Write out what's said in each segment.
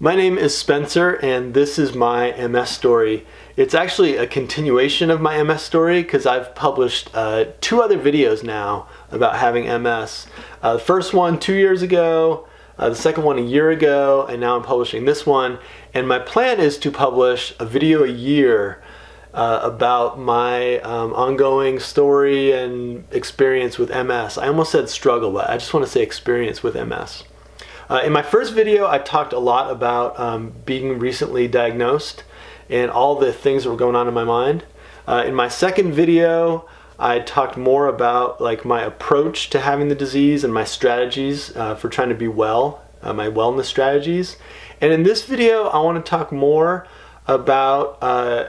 My name is Spencer and this is my MS story. It's actually a continuation of my MS story because I've published 2 other videos now about having MS. The first one 2 years ago, the second one a year ago, and now I'm publishing this one. And my plan is to publish a video a year about my ongoing story and experience with MS. I almost said struggle, but I just want to say experience with MS. In my first video, I talked a lot about being recently diagnosed and all the things that were going on in my mind. In my second video, I talked more about my approach to having the disease and my strategies for trying to be well, my wellness strategies. And in this video, I want to talk more about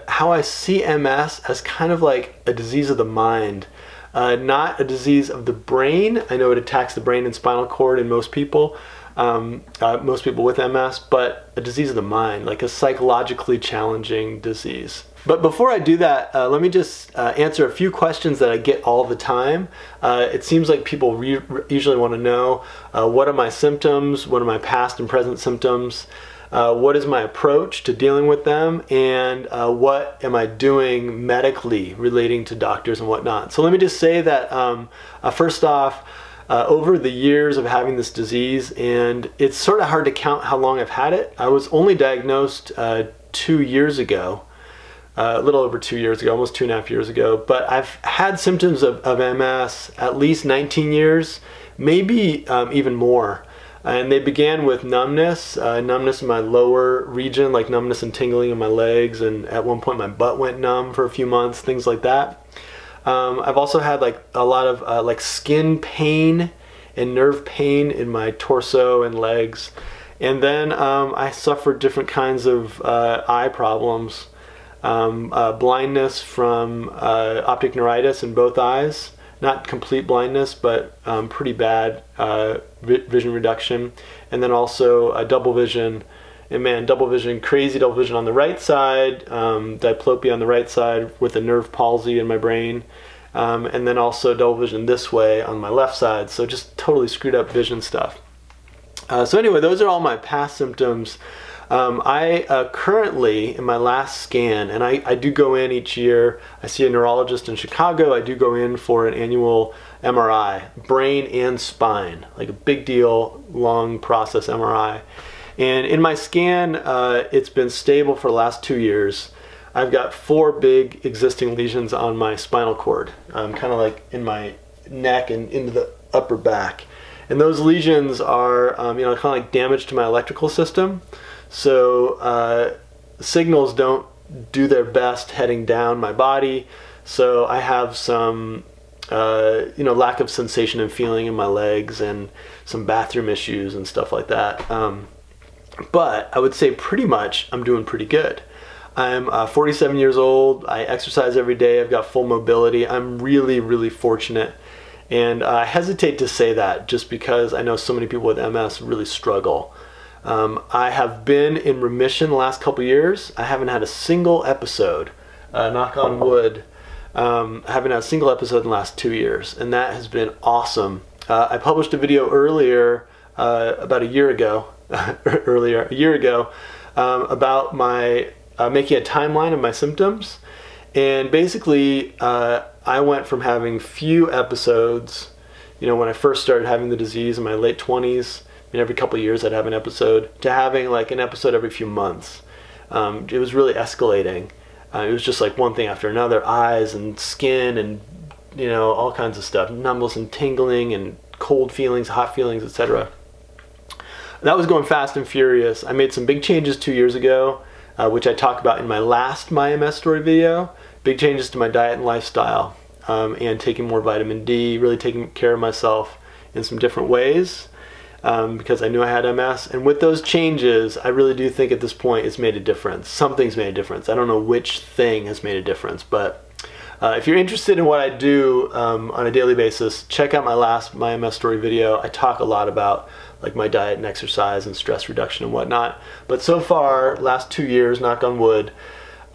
how I see MS as kind of like a disease of the mind. Not a disease of the brain. I know it attacks the brain and spinal cord in most people with MS, but a disease of the mind, like a psychologically challenging disease. But before I do that, let me just answer a few questions that I get all the time. It seems like people usually want to know what are my symptoms, what are my past and present symptoms, what is my approach to dealing with them, and what am I doing medically relating to doctors and whatnot. So let me just say that first off, over the years of having this disease, and it's sort of hard to count how long I've had it. I was only diagnosed 2 years ago, a little over 2 years ago, almost 2.5 years ago, but I've had symptoms of MS at least 19 years, maybe even more. And they began with numbness, numbness in my lower region, like numbness and tingling in my legs, and at one point my butt went numb for a few months, things like that. I've also had a lot of skin pain and nerve pain in my torso and legs. And then I suffered different kinds of eye problems, blindness from optic neuritis in both eyes. Not complete blindness, but pretty bad vision reduction. And then also double vision. And man, double vision, crazy double vision on the right side, diplopia on the right side with a nerve palsy in my brain, and then also double vision this way on my left side, so just totally screwed up vision stuff. So anyway, those are all my past symptoms. I currently, in my last scan, and I do go in each year, I see a neurologist in Chicago, I do go in for an annual MRI, brain and spine, like a big deal, long process MRI. And in my scan, it's been stable for the last 2 years. I've got 4 big existing lesions on my spinal cord, kind of like in my neck and into the upper back. And those lesions are, kind of like damage to my electrical system. So signals don't do their best heading down my body. So I have some, lack of sensation and feeling in my legs and some bathroom issues and stuff like that. But I would say pretty much I'm doing pretty good. I'm 47 years old, I exercise every day, I've got full mobility. I'm really, really fortunate. And I hesitate to say that just because I know so many people with MS really struggle. I have been in remission the last couple years. I haven't had a single episode, knock on wood, I haven't had a single episode in the last 2 years, and that has been awesome. I published a video earlier, about a year ago, about my making a timeline of my symptoms. And basically I went from having few episodes, when I first started having the disease in my late 20s, every couple of years I'd have an episode, to having an episode every few months. It was really escalating. It was just like one thing after another, eyes and skin and all kinds of stuff, numbness and tingling and cold feelings, hot feelings, etc. That was going fast and furious. I made some big changes 2 years ago, which I talked about in my last My MS Story video. Big changes to my diet and lifestyle, and taking more vitamin D, really taking care of myself in some different ways, because I knew I had MS. And with those changes, I really do think at this point it's made a difference. Something's made a difference. I don't know which thing has made a difference, but if you're interested in what I do on a daily basis, check out my last My MS Story video. I talk a lot about my diet and exercise and stress reduction and whatnot. But so far, last 2 years, knock on wood,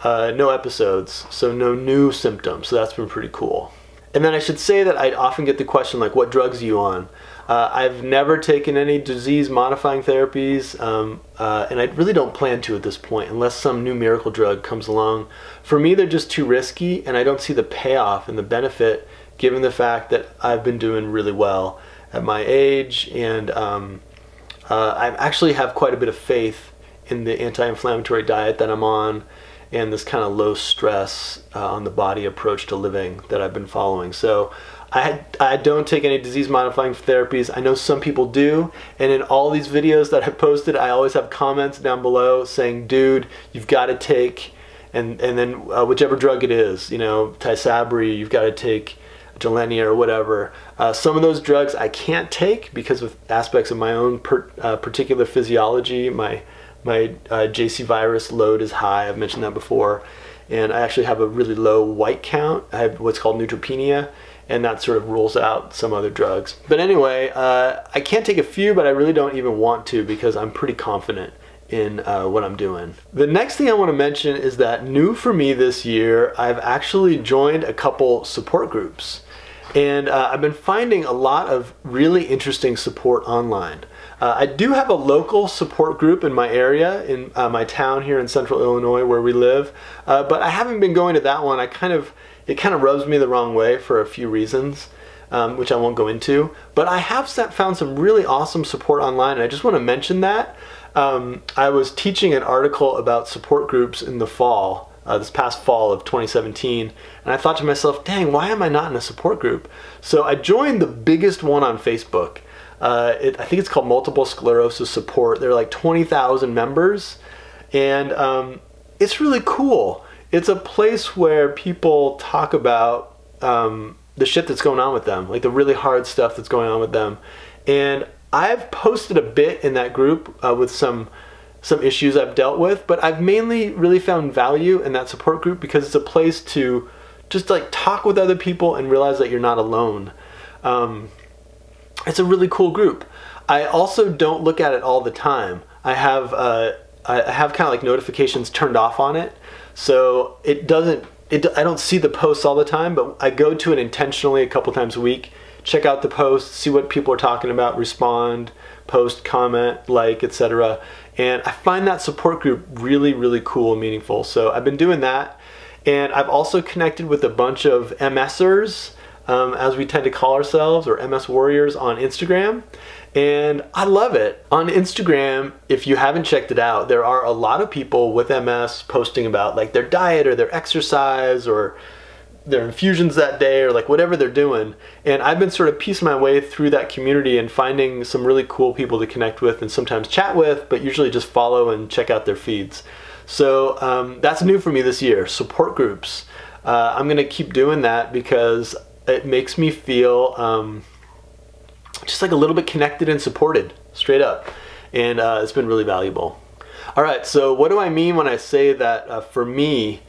no episodes, so no new symptoms. So that's been pretty cool. And then I should say that I often get the question what drugs are you on? I've never taken any disease-modifying therapies, and I really don't plan to at this point unless some new miracle drug comes along. For me, they're just too risky, and I don't see the payoff and the benefit given the fact that I've been doing really well at my age, and I actually have quite a bit of faith in the anti-inflammatory diet that I'm on and this kind of low stress on the body approach to living that I've been following. So I don't take any disease modifying therapies. I know some people do, and in all these videos that I posted, I always have comments down below saying, dude, you've got to take, and then whichever drug it is, you know, Tysabri, you've got to take Gilenya or whatever. Some of those drugs I can't take because of aspects of my own particular physiology. My JC virus load is high, I've mentioned that before, and I actually have a really low white count. I have what's called neutropenia, and that sort of rules out some other drugs. But anyway, I can't take a few, but I really don't even want to because I'm pretty confident in what I'm doing. The next thing I want to mention is that new for me this year, I've actually joined a couple support groups. And I've been finding a lot of really interesting support online. I do have a local support group in my area, in my town here in central Illinois where we live, but I haven't been going to that one. It kind of rubs me the wrong way for a few reasons, which I won't go into. But I have found some really awesome support online, and I just want to mention that. I was teaching an article about support groups in the fall, this past fall of 2017, and I thought to myself, dang, why am I not in a support group? So I joined the biggest one on Facebook. I think it's called Multiple Sclerosis Support. There are like 20,000 members, and it's really cool. It's a place where people talk about the shit that's going on with them, like the really hard stuff that's going on with them. And I've posted a bit in that group with some issues I've dealt with, but I've mainly really found value in that support group because it's a place to just like talk with other people and realize that you're not alone. It's a really cool group. I also don't look at it all the time. I have kind of like notifications turned off on it, so I don't see the posts all the time, but I go to it intentionally a couple times a week, check out the posts, see what people are talking about, respond, post, comment, like, etc. And I find that support group really, really cool and meaningful. So I've been doing that, and I've also connected with a bunch of MSers, as we tend to call ourselves, or MS warriors on Instagram, and I love it. On Instagram, if you haven't checked it out, there are a lot of people with MS posting about like their diet or their exercise or their infusions that day or like whatever they're doing, and I've been sort of piecing my way through that community and finding some really cool people to connect with and sometimes chat with, but usually just follow and check out their feeds. So that's new for me this year, support groups. I'm gonna keep doing that because it makes me feel just like a little bit connected and supported, straight up, and it's been really valuable. All right, so what do I mean when I say that for me,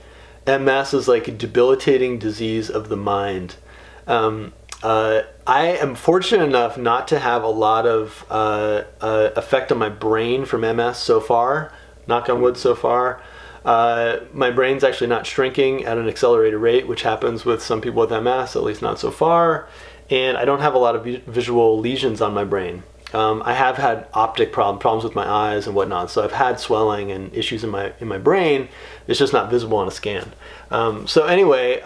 MS is like a debilitating disease of the mind? I am fortunate enough not to have a lot of effect on my brain from MS so far, knock on wood so far. My brain's actually not shrinking at an accelerated rate, which happens with some people with MS, at least not so far. And I don't have a lot of visual lesions on my brain. I have had optic problems with my eyes and whatnot, so I've had swelling and issues in my brain. It's just not visible on a scan. So anyway,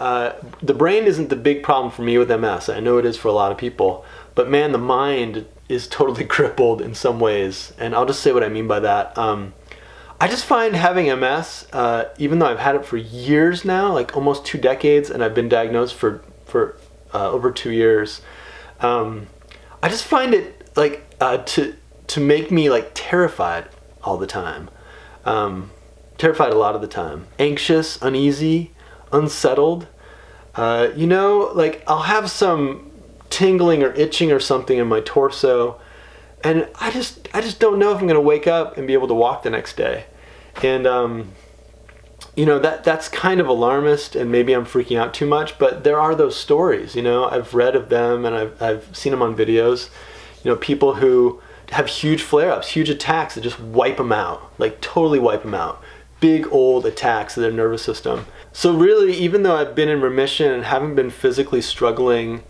the brain isn't the big problem for me with MS. I know it is for a lot of people, but man, the mind is totally crippled in some ways, and I'll just say what I mean by that. I just find having MS, even though I've had it for years now, like almost 2 decades, and I've been diagnosed for over 2 years, I just find it like to make me like terrified all the time. Terrified a lot of the time. Anxious, uneasy, unsettled. You know, like I'll have some tingling or itching or something in my torso, and I just don't know if I'm gonna wake up and be able to walk the next day. And you know, that's kind of alarmist, and maybe I'm freaking out too much, but there are those stories, you know, I've read of them and I've seen them on videos, you know, people who have huge flare-ups, huge attacks that just wipe them out, like totally wipe them out. Big old attacks to their nervous system. So really, even though I've been in remission and haven't been physically struggling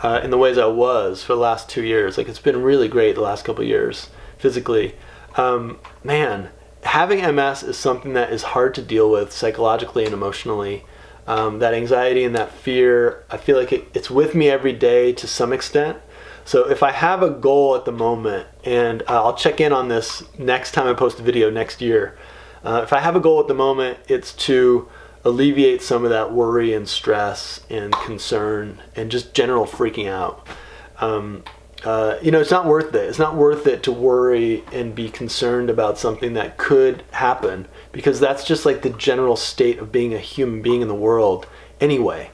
in the ways I was for the last 2 years. Like, it's been really great the last couple of years physically. Man, having MS is something that is hard to deal with psychologically and emotionally. That anxiety and that fear, I feel like it's with me every day to some extent. So if I have a goal at the moment, and I'll check in on this next time I post a video next year. If I have a goal at the moment, it's to alleviate some of that worry and stress and concern and just general freaking out. You know, it's not worth it. It's not worth it to worry and be concerned about something that could happen, because that's just like the general state of being a human being in the world anyway.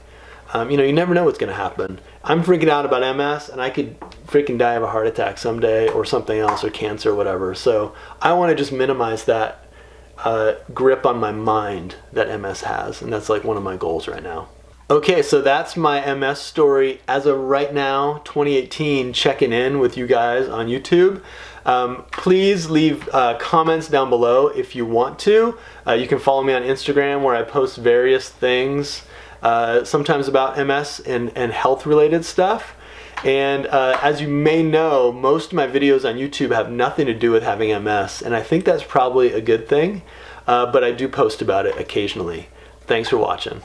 You know, you never know what's going to happen. I'm freaking out about MS, and I could freaking die of a heart attack someday or something else, or cancer or whatever. So I want to just minimize that grip on my mind that MS has, and that's like one of my goals right now. Okay, so that's my MS story as of right now, 2018, checking in with you guys on YouTube. Please leave comments down below if you want to. You can follow me on Instagram, where I post various things, sometimes about MS and health related stuff. And as you may know, most of my videos on YouTube have nothing to do with having MS, and I think that's probably a good thing, but I do post about it occasionally. Thanks for watching.